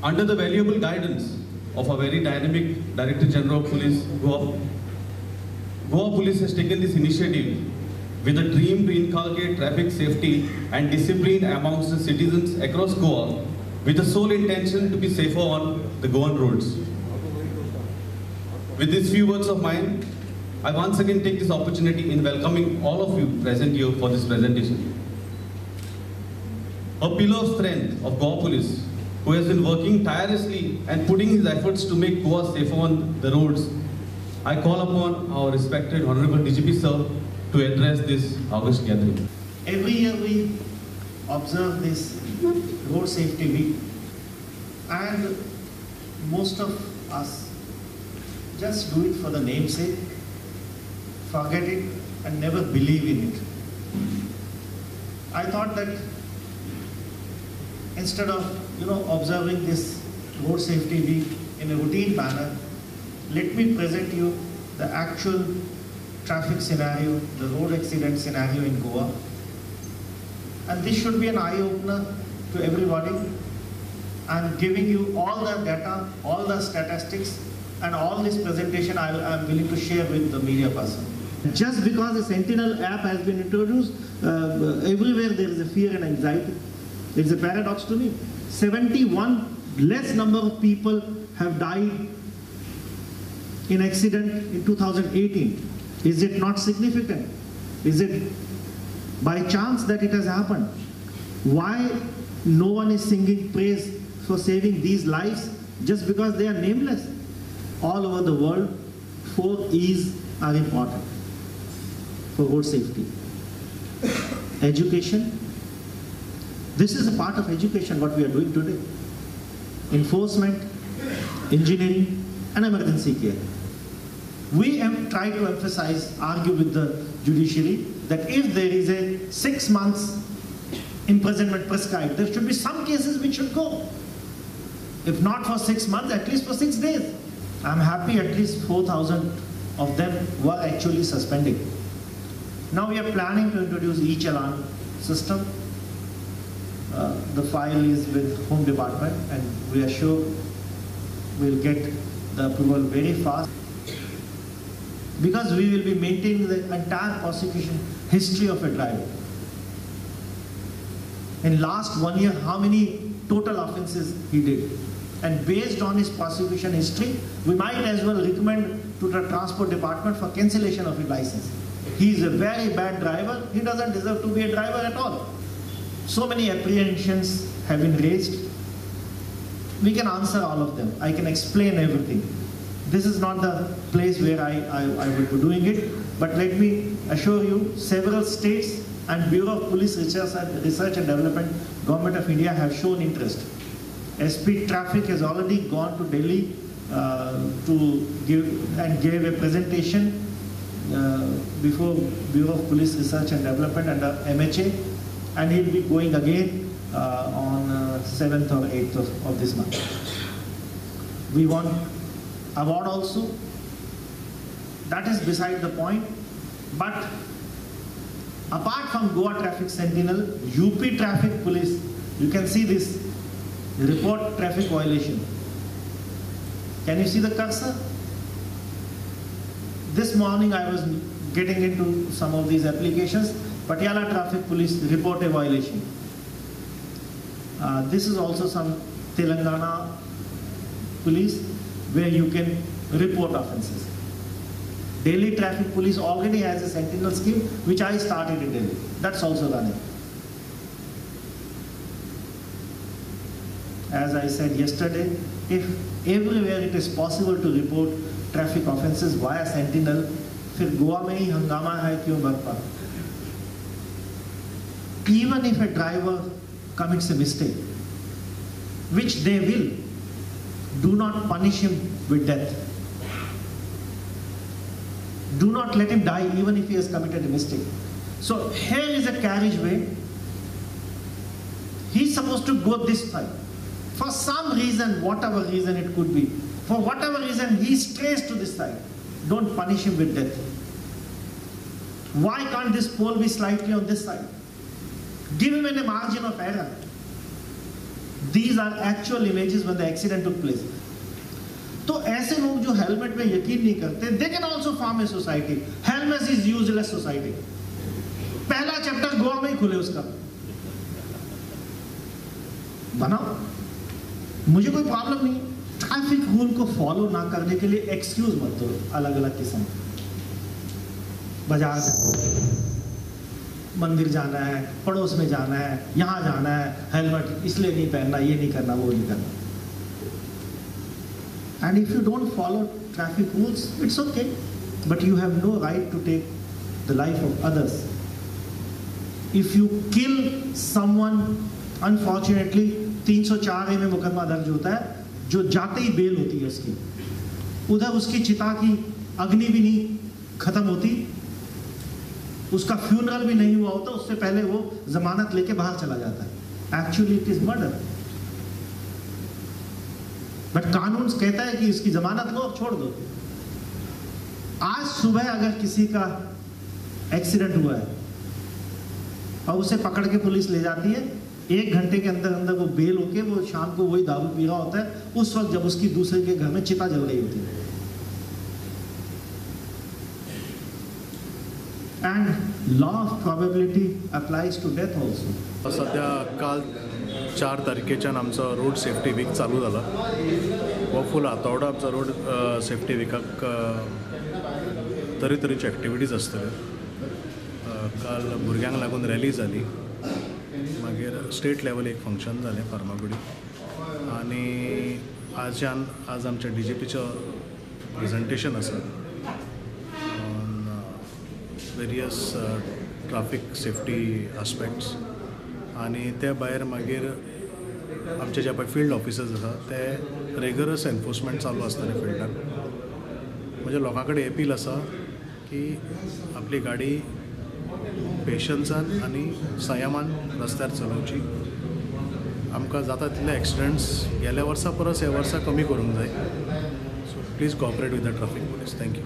Under the valuable guidance of a very dynamic Director General of Police, Goa Police has taken this initiative with a dream to inculcate traffic safety and discipline amongst the citizens across Goa, with the sole intention to be safer on the Goan roads. With these few words of mine, I once again take this opportunity in welcoming all of you present here for this presentation. A pillar of strength of Goa Police, who has been working tirelessly and putting his efforts to make Goa safer on the roads, I call upon our respected Honorable DGP Sir to address this August gathering. Every year we observe this Road Safety Week, and most of us just do it for the namesake, forget it and never believe in it. I thought that instead of observing this Road Safety Week in a routine manner, let me present you the actual traffic scenario, the road accident scenario in Goa. And this should be an eye-opener to everybody. I'm giving you all the data, all the statistics, and all this presentation I'm willing to share with the media person. Just because the Sentinel app has been introduced, everywhere there is a fear and anxiety. It's a paradox to me. 71 less number of people have died in accident in 2018. Is it not significant? Is it by chance that it has happened? Why no one is singing praise for saving these lives just because they are nameless? All over the world, 4 E's are important for road safety. Education. This is a part of education, what we are doing today. Enforcement, engineering, and emergency care. We have tried to emphasize, argue with the judiciary, that if there is a 6 months imprisonment prescribed, there should be some cases which should go. If not for 6 months, at least for 6 days. I'm happy at least 4,000 of them were actually suspended. Now we are planning to introduce e-challan system. The file is with Home Department, and we are sure we'll get the approval very fast, because we will be maintaining the entire prosecution history of a driver. In last 1 year, how many total offenses he did. And based on his prosecution history, we might as well recommend to the Transport Department for cancellation of his license. He is a very bad driver. He doesn't deserve to be a driver at all. So many apprehensions have been raised. We can answer all of them. I can explain everything. This is not the place where I will be doing it, but let me assure you, several states and Bureau of Police Research and Development, Government of India have shown interest. SP Traffic has already gone to Delhi to gave a presentation before Bureau of Police Research and Development under MHA, and he'll be going again on 7th or 8th of this month. We want award also. That is beside the point. But apart from Goa Traffic Sentinel, UP Traffic Police, you can see this report traffic violation. Can you see the cursor? This morning I was getting into some of these applications. Patiala Traffic Police report a violation. This is also some Telangana Police where you can report offences. Delhi Traffic Police already has a Sentinel scheme which I started in Delhi. That's also running. As I said yesterday, if everywhere it is possible to report traffic offences via Sentinel, फिर गोवा में ही हंगामा है क्यों बरपा? Even if a driver commits a mistake, which they will, do not punish him with death. Do not let him die even if he has committed a mistake. So here is a carriageway. He's supposed to go this side. For some reason, whatever reason it could be, for whatever reason he strays to this side. Don't punish him with death. Why can't this pole be slightly on this side? Give him a margin of error. These are actual images when the accident took place. तो ऐसे लोग जो helmet में यकीन नहीं करते, they can also form a society. Helmet is useless society. पहला chapter Goa में ही खुले उसका, बनाओ, मुझे कोई प्रॉब्लम नहीं। ट्रैफिक रूल को फॉलो ना करने के लिए एक्सक्यूज मत दो अलग अलग किस्म। बाजार मंदिर जाना है, पड़ोस में जाना है, यहाँ जाना है, हेलमेट इसलिए नहीं पहनना, ये नहीं करना, वो नहीं करना। And if you don't follow traffic rules, it's okay, but you have no right to take the life of others. If you kill someone, unfortunately 304A में मुकदमा दर्ज होता है, जो जाते ही बेल होती है उसकी, उधर उसकी चिता की अग्नि भी नहीं खत्म होती, उसका फ्यूनरल भी नहीं हुआ होता, उससे पहले वो जमानत लेके बाहर चला जाता है। Actually it is murder, but कानून कहता है कि इसकी जमानत लो और छोड़ दो। आज सुबह अगर किसी का एक्सीडेंट हुआ है और उसे पकड़ के पुलिस ले जाती है, 1 घंटे के अंदर अंदर वो बेल होके वो शाम को वही दारू पी रहा होता है, उस वक्त जब उसकी दूसरे के घर में चिता जल रही होती है। And law of probability applies to death also. सध्या काल 4 तारखेच्यान आमचो रोड सेफ्टी वीक चालू जाला। हो फूल आठवडो आमचो रोड सेफ्टी विकाक तरेतरेच्यो एक्टिविटीज आसतल्यो। काल भुरग्यांक लागून रॅली जाली, मागीर स्टेट लेवल एक फंक्शन जालें फार्मागुडी, आनी आज आमच्या DGPचो प्रेजेंटेशन आसा on various traffic safety aspects, आनी ते भायर मागीर आमचे जे पळय फील्ड ऑफिसर्स आसा ते रेगुलस एनफोर्समेंट चालू आसतलें फिल्डान। म्हणजे लोकां कडेन अपील आसा की आपली गाडी पेशन्सान आनी संयमान रस्त्यार चलोवची। आमकां जाता तितले एक्सिडेंट्स गेल्या वर्सा परस ह्या वर्सा कमी करूंक जाय। So please cooperate with the traffic police. Thank you.